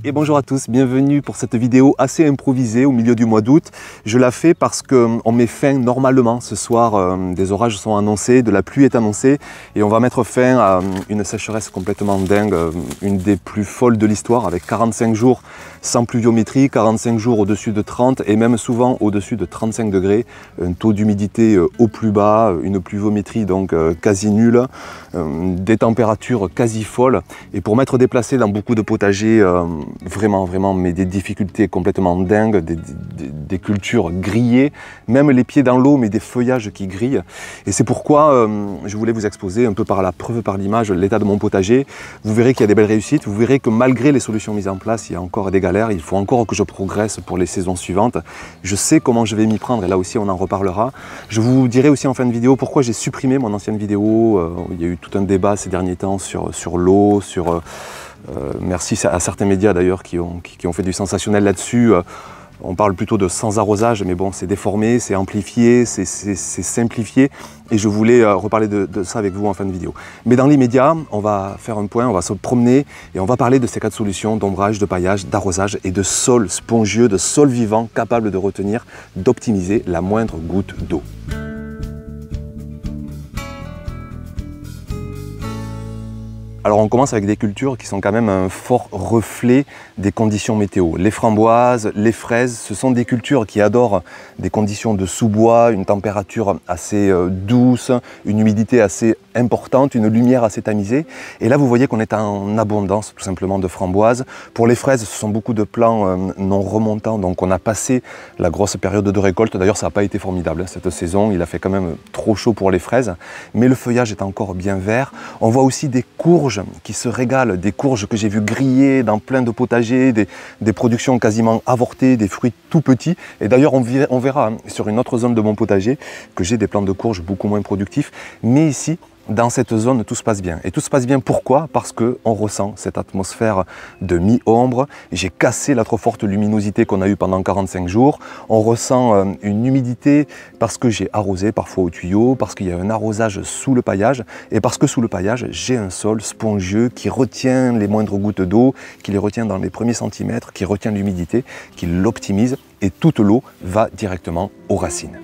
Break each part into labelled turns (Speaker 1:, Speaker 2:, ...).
Speaker 1: Et bonjour à tous, bienvenue pour cette vidéo assez improvisée au milieu du mois d'août. Je la fais parce qu'on met fin normalement ce soir, des orages sont annoncés, de la pluie est annoncée et on va mettre fin à une sécheresse complètement dingue, une des plus folles de l'histoire avec 45 jours sans pluviométrie, 45 jours au-dessus de 30 et même souvent au-dessus de 35 degrés, un taux d'humidité au plus bas, une pluviométrie donc quasi nulle, des températures quasi folles et pour m'être déplacé dans beaucoup de potagers vraiment, mais des difficultés complètement dingues, des cultures grillées, même les pieds dans l'eau, mais des feuillages qui grillent. Et c'est pourquoi je voulais vous exposer un peu par la preuve, par l'image, l'état de mon potager. Vous verrez qu'il y a des belles réussites, vous verrez que malgré les solutions mises en place, il y a encore des galères, il faut encore que je progresse pour les saisons suivantes. Je sais comment je vais m'y prendre et là aussi on en reparlera. Je vous dirai aussi en fin de vidéo pourquoi j'ai supprimé mon ancienne vidéo. Il y a eu tout un débat ces derniers temps sur l'eau, merci à certains médias d'ailleurs qui ont fait du sensationnel là-dessus. On parle plutôt de sans arrosage, mais bon, c'est déformé, c'est amplifié, c'est simplifié. Et je voulais reparler de ça avec vous en fin de vidéo. Mais dans l'immédiat, on va faire un point, on va se promener et on va parler de ces 4 solutions d'ombrage, de paillage, d'arrosage et de sol spongieux, de sol vivant capable de retenir, d'optimiser la moindre goutte d'eau. Alors on commence avec des cultures qui sont quand même un fort reflet des conditions météo. Les framboises, les fraises, ce sont des cultures qui adorent des conditions de sous-bois, une température assez douce, une humidité assez importante, une lumière assez tamisée. Et là vous voyez qu'on est en abondance tout simplement de framboises. Pour les fraises, ce sont beaucoup de plants non remontants, donc on a passé la grosse période de récolte. D'ailleurs ça n'a pas été formidable cette saison, il a fait quand même trop chaud pour les fraises, mais le feuillage est encore bien vert. On voit aussi des courges qui se régalent, des courges que j'ai vu griller dans plein de potagers, des productions quasiment avortées, des fruits tout petits. Et d'ailleurs on verra sur une autre zone de mon potager que j'ai des plants de courges beaucoup moins productifs. Mais ici, dans cette zone, tout se passe bien. Et tout se passe bien pourquoi? Parce qu'on ressent cette atmosphère de mi-ombre. J'ai cassé la trop forte luminosité qu'on a eue pendant 45 jours. On ressent une humidité parce que j'ai arrosé parfois au tuyau, parce qu'il y a un arrosage sous le paillage, et parce que sous le paillage, j'ai un sol spongieux qui retient les moindres gouttes d'eau, qui les retient dans les premiers centimètres, qui retient l'humidité, qui l'optimise, et toute l'eau va directement aux racines.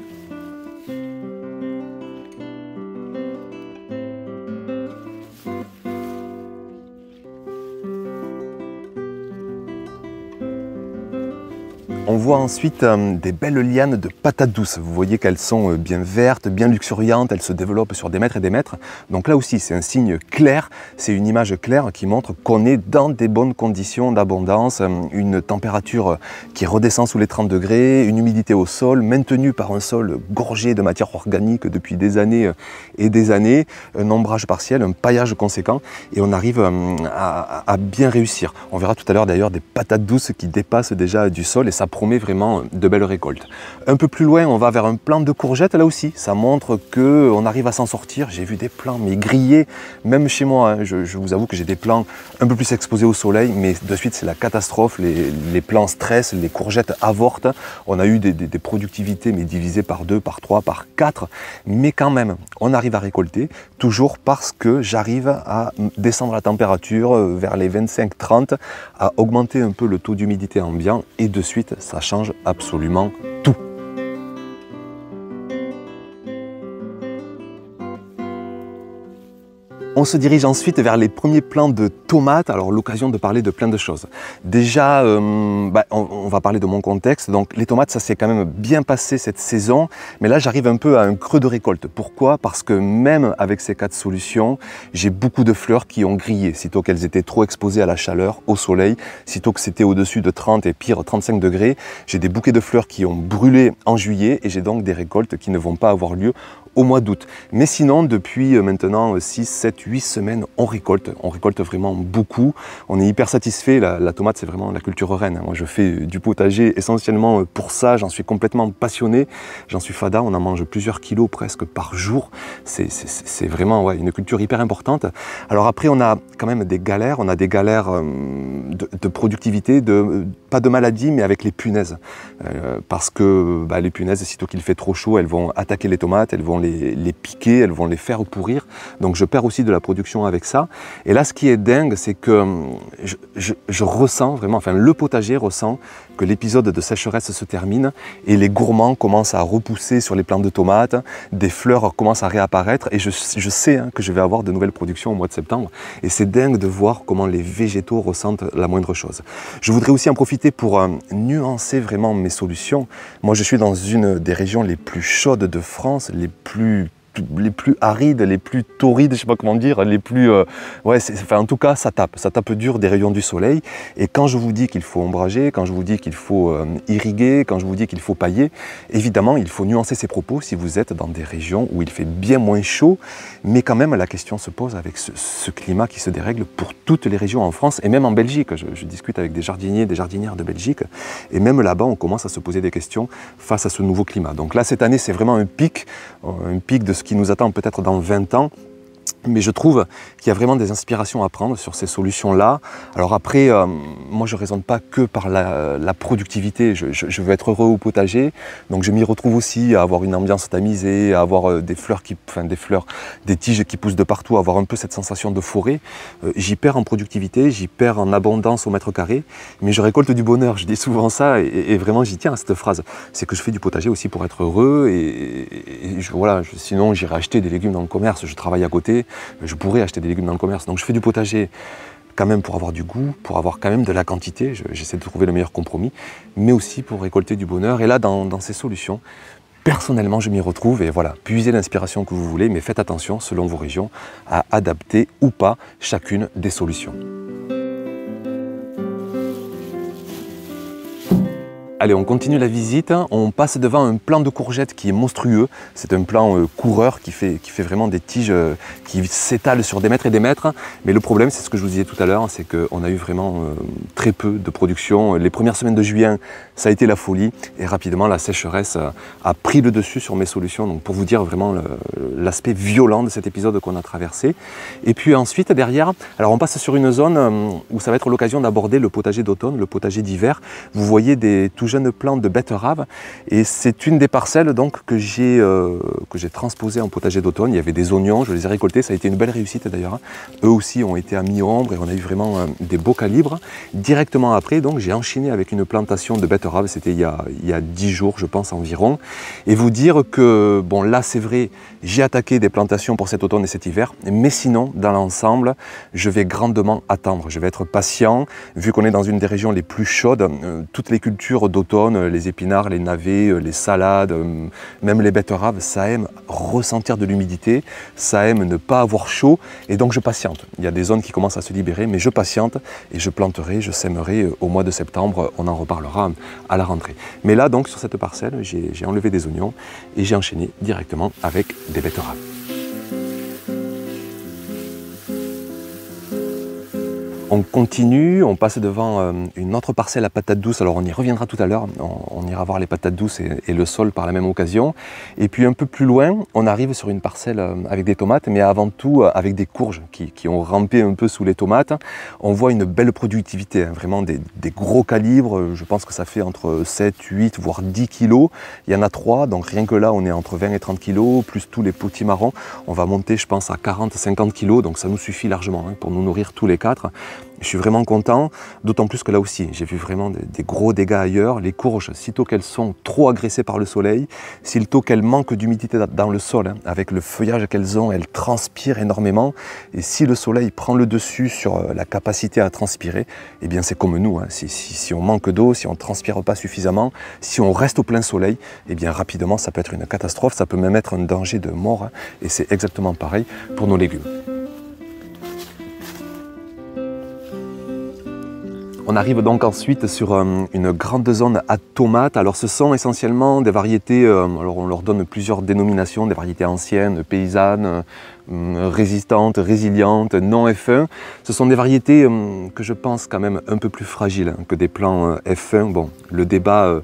Speaker 1: On voit ensuite des belles lianes de patates douces. Vous voyez qu'elles sont bien vertes, bien luxuriantes, elles se développent sur des mètres et des mètres. Donc là aussi, c'est un signe clair, c'est une image claire qui montre qu'on est dans des bonnes conditions d'abondance, une température qui redescend sous les 30 degrés, une humidité au sol, maintenue par un sol gorgé de matière organique depuis des années et des années, un ombrage partiel, un paillage conséquent, et on arrive à bien réussir. On verra tout à l'heure d'ailleurs des patates douces qui dépassent déjà du sol et ça promet vraiment de belles récoltes. Un peu plus loin, on va vers un plant de courgettes, là aussi, ça montre qu'on arrive à s'en sortir. J'ai vu des plants mais grillés, même chez moi, hein. Je vous avoue que j'ai des plants un peu plus exposés au soleil, mais de suite c'est la catastrophe, les plants stressent, les courgettes avortent. On a eu des productivités mais divisées par 2, par 3, par 4, mais quand même, on arrive à récolter, toujours parce que j'arrive à descendre la température vers les 25-30, à augmenter un peu le taux d'humidité ambiant, et de suite, ça change absolument tout. On se dirige ensuite vers les premiers plants de tomates, alors l'occasion de parler de plein de choses. Déjà, on va parler de mon contexte, donc les tomates, ça s'est quand même bien passé cette saison, mais là j'arrive un peu à un creux de récolte. Pourquoi? Parce que même avec ces 4 solutions, j'ai beaucoup de fleurs qui ont grillé, sitôt qu'elles étaient trop exposées à la chaleur, au soleil, sitôt que c'était au-dessus de 30 et pire 35 degrés, j'ai des bouquets de fleurs qui ont brûlé en juillet et j'ai donc des récoltes qui ne vont pas avoir lieu au mois d'août. Mais sinon, depuis maintenant 6, 7, 8 semaines, on récolte vraiment beaucoup. On est hyper satisfait. La tomate, c'est vraiment la culture reine. Moi, je fais du potager essentiellement pour ça. J'en suis complètement passionné. J'en suis fada. On en mange plusieurs kilos presque par jour. C'est vraiment une culture hyper importante. Alors après, on a quand même des galères. On a des galères de productivité, pas de maladie, mais avec les punaises. Parce que les punaises, sitôt qu'il fait trop chaud, elles vont attaquer les tomates, elles vont les piquer, elles vont les faire pourrir. Donc je perds aussi de la production avec ça. Et là, ce qui est dingue, c'est que je ressens vraiment, enfin le potager ressent que l'épisode de sécheresse se termine et les gourmands commencent à repousser sur les plants de tomates, des fleurs commencent à réapparaître et je sais que je vais avoir de nouvelles productions au mois de septembre. Et c'est dingue de voir comment les végétaux ressentent la moindre chose. Je voudrais aussi en profiter pour nuancer vraiment mes solutions. Moi, je suis dans une des régions les plus chaudes de France, les plus arides, les plus torrides, je ne sais pas comment dire, les plus... enfin, en tout cas, ça tape dur des rayons du soleil. Et quand je vous dis qu'il faut ombrager, quand je vous dis qu'il faut irriguer, quand je vous dis qu'il faut pailler, évidemment, il faut nuancer ses propos si vous êtes dans des régions où il fait bien moins chaud, mais quand même, la question se pose avec ce climat qui se dérègle pour toutes les régions en France et même en Belgique. Je discute avec des jardiniers, des jardinières de Belgique, et même là-bas, on commence à se poser des questions face à ce nouveau climat. Donc là, cette année, c'est vraiment un pic de ce qui nous attend peut-être dans 20 ans. Mais je trouve qu'il y a vraiment des inspirations à prendre sur ces solutions-là. Alors après, moi je ne raisonne pas que par la productivité, je veux être heureux au potager, donc je m'y retrouve aussi à avoir une ambiance tamisée, à avoir des tiges qui poussent de partout, à avoir un peu cette sensation de forêt. J'y perds en productivité, j'y perds en abondance au mètre carré, mais je récolte du bonheur, je dis souvent ça, et vraiment j'y tiens à cette phrase. C'est que je fais du potager aussi pour être heureux, sinon j'irai acheter des légumes dans le commerce, je travaille à côté. Je pourrais acheter des légumes dans le commerce. Donc je fais du potager quand même pour avoir du goût, pour avoir quand même de la quantité. J'essaie de trouver le meilleur compromis, mais aussi pour récolter du bonheur. Et là, dans ces solutions, personnellement, je m'y retrouve. Et voilà, puisez l'inspiration que vous voulez, mais faites attention, selon vos régions, à adapter ou pas chacune des solutions. Allez, on continue la visite, on passe devant un plant de courgettes qui est monstrueux. C'est un plant coureur qui fait vraiment des tiges qui s'étalent sur des mètres et des mètres. Mais le problème, c'est ce que je vous disais tout à l'heure, c'est qu'on a eu vraiment très peu de production. Les premières semaines de juin, ça a été la folie. Et rapidement, la sécheresse a pris le dessus sur mes solutions. Donc pour vous dire vraiment l'aspect violent de cet épisode qu'on a traversé. Et puis ensuite, derrière, alors on passe sur une zone où ça va être l'occasion d'aborder le potager d'automne, le potager d'hiver. Vous voyez des tout jeunes plantes de betterave et c'est une des parcelles donc que j'ai transposé en potager d'automne. Il y avait des oignons, je les ai récoltés, ça a été une belle réussite d'ailleurs. Eux aussi ont été à mi-ombre et on a eu vraiment des beaux calibres. Directement après, donc j'ai enchaîné avec une plantation de betterave, c'était il y a 10 jours je pense environ. Et vous dire que, bon là c'est vrai, j'ai attaqué des plantations pour cet automne et cet hiver, mais sinon dans l'ensemble, je vais grandement attendre, je vais être patient, vu qu'on est dans une des régions les plus chaudes, toutes les cultures d'automne, les épinards, les navets, les salades, même les betteraves, ça aime ressentir de l'humidité, ça aime ne pas avoir chaud et donc je patiente. Il y a des zones qui commencent à se libérer, mais je patiente et je planterai, je sèmerai au mois de septembre, on en reparlera à la rentrée. Mais là donc sur cette parcelle, j'ai enlevé des oignons et j'ai enchaîné directement avec des betteraves. On continue, on passe devant une autre parcelle à patates douces, alors on y reviendra tout à l'heure, on ira voir les patates douces et le sol par la même occasion. Et puis un peu plus loin, on arrive sur une parcelle avec des tomates, mais avant tout avec des courges qui ont rampé un peu sous les tomates. On voit une belle productivité, vraiment des gros calibres, je pense que ça fait entre 7, 8, voire 10 kilos. Il y en a 3, donc rien que là on est entre 20 et 30 kilos, plus tous les potimarrons. On va monter je pense à 40, 50 kilos, donc ça nous suffit largement pour nous nourrir tous les 4. Je suis vraiment content, d'autant plus que là aussi, j'ai vu vraiment des gros dégâts ailleurs. Les courges, sitôt qu'elles sont trop agressées par le soleil, sitôt qu'elles manquent d'humidité dans le sol, avec le feuillage qu'elles ont, elles transpirent énormément. Et si le soleil prend le dessus sur la capacité à transpirer, eh bien c'est comme nous. Si on manque d'eau, si on ne transpire pas suffisamment, si on reste au plein soleil, eh bien rapidement ça peut être une catastrophe, ça peut même être un danger de mort. Et c'est exactement pareil pour nos légumes. On arrive donc ensuite sur une grande zone à tomates. Alors ce sont essentiellement des variétés, alors on leur donne plusieurs dénominations, des variétés anciennes, paysannes, résistantes, résilientes, non F1. Ce sont des variétés que je pense quand même un peu plus fragiles que des plants F1. Bon, le débat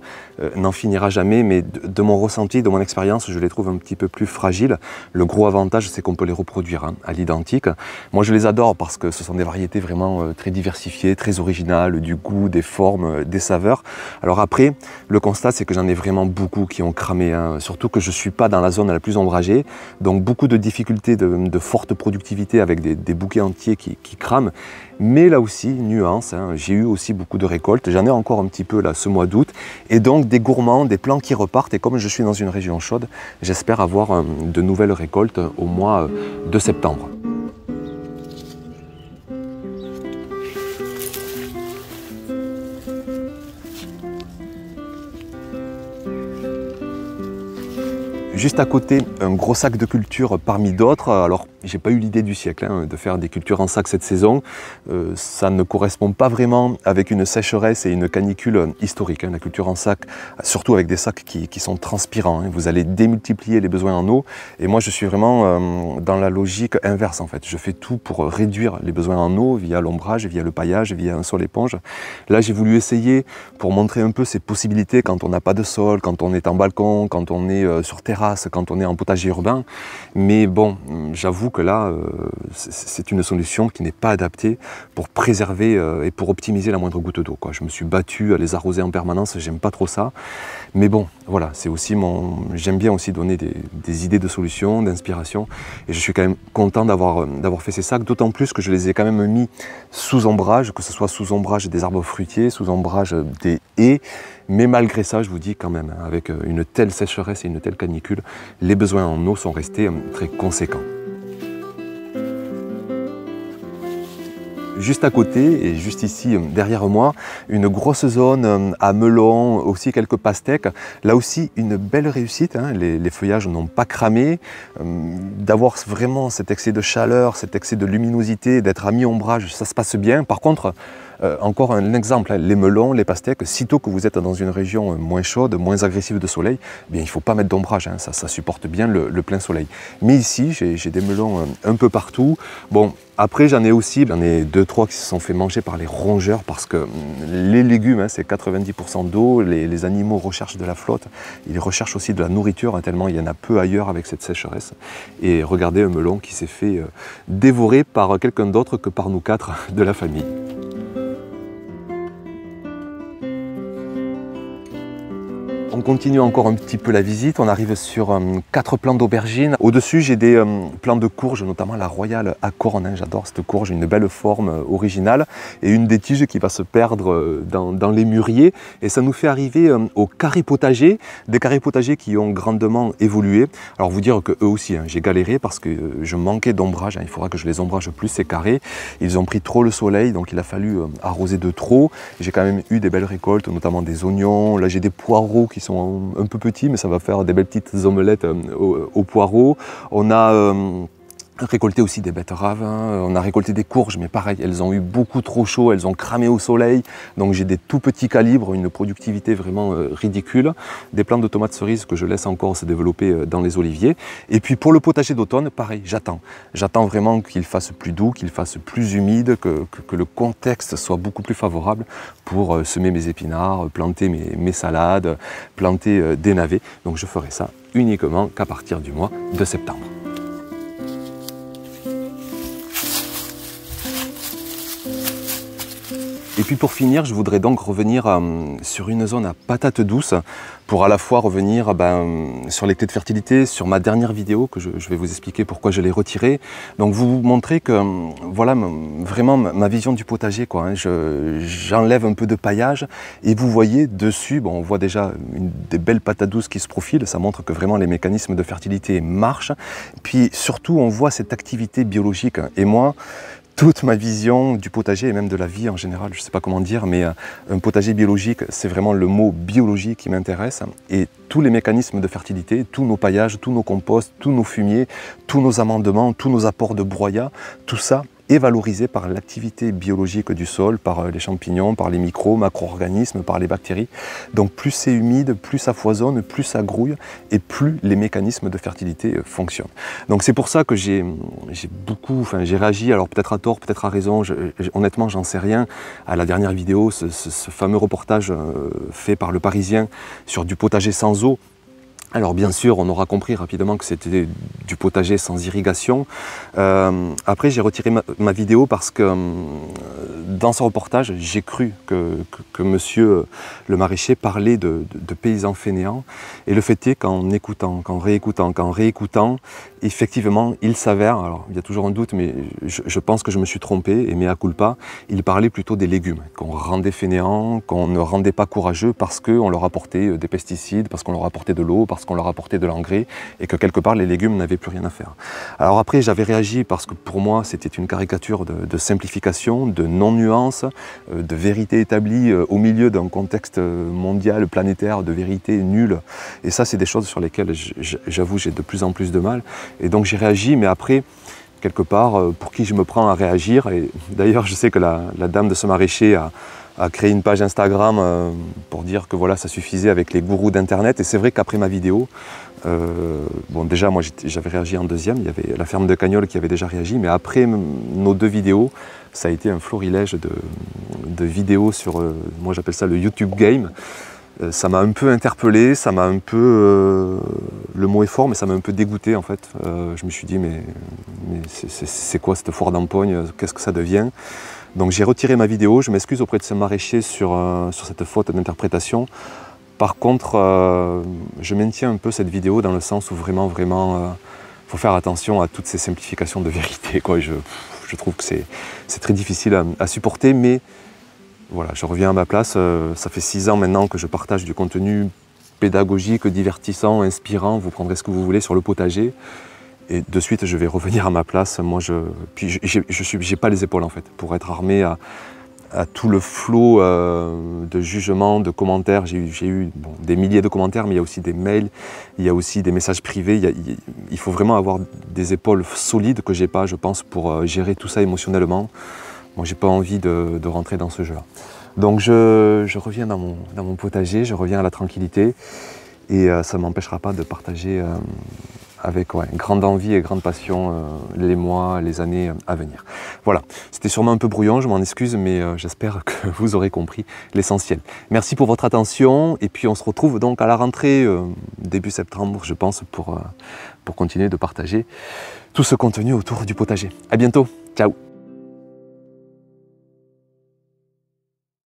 Speaker 1: n'en finira jamais, mais de mon ressenti, de mon expérience, je les trouve un petit peu plus fragiles. Le gros avantage, c'est qu'on peut les reproduire à l'identique. Moi, je les adore parce que ce sont des variétés vraiment très diversifiées, très originales, du goût, des formes, des saveurs. Alors après, le constat, c'est que j'en ai vraiment beaucoup qui ont cramé, surtout que je ne suis pas dans la zone la plus ombragée, donc beaucoup de difficultés de forte productivité avec des bouquets entiers qui crament. Mais là aussi, nuance, j'ai eu aussi beaucoup de récoltes, j'en ai encore un petit peu là ce mois d'août, et donc des gourmands, des plants qui repartent, et comme je suis dans une région chaude, j'espère avoir de nouvelles récoltes au mois de septembre. Juste à côté, un gros sac de culture parmi d'autres. Alors, j'ai pas eu l'idée du siècle de faire des cultures en sac cette saison. Ça ne correspond pas vraiment avec une sécheresse et une canicule historique. La culture en sac, surtout avec des sacs qui sont transpirants. Vous allez démultiplier les besoins en eau. Et moi, je suis vraiment dans la logique inverse en fait. Je fais tout pour réduire les besoins en eau via l'ombrage, via le paillage, via un sol éponge. Là, j'ai voulu essayer pour montrer un peu ces possibilités quand on n'a pas de sol, quand on est en balcon, quand on est sur terrasse, quand on est en potager urbain. Mais bon, j'avoue que là, c'est une solution qui n'est pas adaptée pour préserver et pour optimiser la moindre goutte d'eau. Je me suis battu à les arroser en permanence, j'aime pas trop ça. Mais bon, voilà, c'est aussi j'aime bien aussi donner des idées de solutions, d'inspiration. Et je suis quand même content d'avoir fait ces sacs, d'autant plus que je les ai quand même mis sous ombrage, que ce soit sous ombrage des arbres fruitiers, sous ombrage des haies. Mais malgré ça, je vous dis quand même, avec une telle sécheresse et une telle canicule, les besoins en eau sont restés très conséquents. Juste à côté, et juste ici derrière moi, une grosse zone à melons, aussi quelques pastèques. Là aussi, une belle réussite, les feuillages n'ont pas cramé. D'avoir vraiment cet excès de chaleur, cet excès de luminosité, d'être à mi-ombrage, ça se passe bien. Par contre, encore un exemple, les melons, les pastèques, sitôt que vous êtes dans une région moins chaude, moins agressive de soleil, il ne faut pas mettre d'ombrage, ça supporte bien le plein soleil. Mais ici, j'ai des melons un peu partout. Bon, après, j'en ai 2-3 qui se sont fait manger par les rongeurs parce que les légumes, c'est 90% d'eau, les animaux recherchent de la flotte, ils recherchent aussi de la nourriture, tellement il y en a peu ailleurs avec cette sécheresse. Et regardez un melon qui s'est fait dévorer par quelqu'un d'autre que par nous 4 de la famille. On continue encore un petit peu la visite, on arrive sur 4 plants d'aubergines. Au-dessus, j'ai des plants de courge, notamment la royale à cornes. J'adore cette courge, une belle forme originale. Et une des tiges qui va se perdre dans les mûriers. Et ça nous fait arriver aux carrés potagers, des carrés potagers qui ont grandement évolué. Alors vous dire que eux aussi, j'ai galéré parce que je manquais d'ombrage. Il faudra que je les ombrage plus, ces carrés. Ils ont pris trop le soleil, donc il a fallu arroser de trop. J'ai quand même eu des belles récoltes, notamment des oignons. Là, j'ai des poireaux qui sont un peu petits, mais ça va faire des belles petites omelettes aux poireaux. On a récolté aussi des betteraves, on a récolté des courges, mais pareil, elles ont eu beaucoup trop chaud, elles ont cramé au soleil, donc j'ai des tout petits calibres, une productivité vraiment ridicule. Des plants de tomates cerises que je laisse encore se développer dans les oliviers. Et puis pour le potager d'automne, pareil, j'attends. J'attends vraiment qu'il fasse plus doux, qu'il fasse plus humide, que le contexte soit beaucoup plus favorable pour semer mes épinards, planter mes salades, planter des navets. Donc je ferai ça uniquement qu'à partir du mois de septembre. Et puis pour finir, je voudrais donc revenir sur une zone à patates douces pour à la fois revenir sur les clés de fertilité, sur ma dernière vidéo que je vais vous expliquer pourquoi je l'ai retirée. Donc vous montrer que voilà vraiment ma vision du potager, j'enlève un peu de paillage et vous voyez dessus, on voit déjà des belles patates douces qui se profilent, ça montre que vraiment les mécanismes de fertilité marchent. Puis surtout on voit cette activité biologique et moi, toute ma vision du potager et même de la vie en général, je ne sais pas comment dire, mais un potager biologique, c'est vraiment le mot biologie qui m'intéresse. Et tous les mécanismes de fertilité, tous nos paillages, tous nos composts, tous nos fumiers, tous nos amendements, tous nos apports de broyat, tout ça est valorisé par l'activité biologique du sol, par les champignons, par les micros, macro-organismes, par les bactéries. Donc plus c'est humide, plus ça foisonne, plus ça grouille et plus les mécanismes de fertilité fonctionnent. Donc c'est pour ça que j'ai réagi, alors peut-être à tort, peut-être à raison, honnêtement j'en sais rien, à la dernière vidéo, ce fameux reportage fait par Le Parisien sur du potager sans eau. Alors bien sûr, on aura compris rapidement que c'était du potager sans irrigation. Après, j'ai retiré ma vidéo parce que dans ce reportage, j'ai cru que monsieur le maraîcher parlait de paysans fainéants. Et le fait est qu'en écoutant, qu'en réécoutant, effectivement, il s'avère, alors il y a toujours un doute, mais je pense que je me suis trompé, et mea culpa, il parlait plutôt des légumes, qu'on rendait fainéants, qu'on ne rendait pas courageux parce qu'on leur apportait des pesticides, parce qu'on leur apportait de l'eau, parce qu'on leur apportait de l'engrais, et que quelque part les légumes n'avaient plus rien à faire. Alors après, j'avais réagi parce que pour moi, c'était une caricature de simplification, de non-nuance, de vérité établie au milieu d'un contexte mondial, planétaire, de vérité nulle. Et ça, c'est des choses sur lesquelles, j'avoue, j'ai de plus en plus de mal. Et donc j'ai réagi, mais après, quelque part, pour qui je me prends à réagir. Et d'ailleurs, je sais que la dame de ce maraîcher a créé une page Instagram pour dire que voilà, ça suffisait avec les gourous d'Internet. Et c'est vrai qu'après ma vidéo, bon déjà moi j'avais réagi en deuxième, il y avait la ferme de Cagnols qui avait déjà réagi, mais après nos deux vidéos, ça a été un florilège de vidéos sur, moi j'appelle ça le YouTube Game. Ça m'a un peu interpellé, ça m'a un peu, le mot est fort, mais ça m'a un peu dégoûté en fait. Je me suis dit mais c'est quoi cette foire d'empoigne, qu'est-ce que ça devient? Donc j'ai retiré ma vidéo, je m'excuse auprès de ce maraîcher sur cette faute d'interprétation. Par contre, je maintiens un peu cette vidéo dans le sens où vraiment, faut faire attention à toutes ces simplifications de vérité, quoi. Je trouve que c'est très difficile à supporter, mais voilà, je reviens à ma place. Ça fait 6 ans maintenant que je partage du contenu pédagogique, divertissant, inspirant. Vous prendrez ce que vous voulez sur le potager. Et de suite, je vais revenir à ma place. Moi, j'ai pas les épaules en fait pour être armé à tout le flot de jugements, de commentaires. J'ai eu des milliers de commentaires, mais il y a aussi des mails, il y a aussi des messages privés. Il faut vraiment avoir des épaules solides que j'ai pas, je pense, pour gérer tout ça émotionnellement. Moi, j'ai pas envie de rentrer dans ce jeu-là. Donc, je reviens dans mon potager, je reviens à la tranquillité, et ça ne m'empêchera pas de partager avec grande envie et grande passion les mois, les années à venir. Voilà, c'était sûrement un peu brouillon, je m'en excuse, mais j'espère que vous aurez compris l'essentiel. Merci pour votre attention, et puis on se retrouve donc à la rentrée, début septembre, je pense, pour continuer de partager tout ce contenu autour du potager. À bientôt, ciao!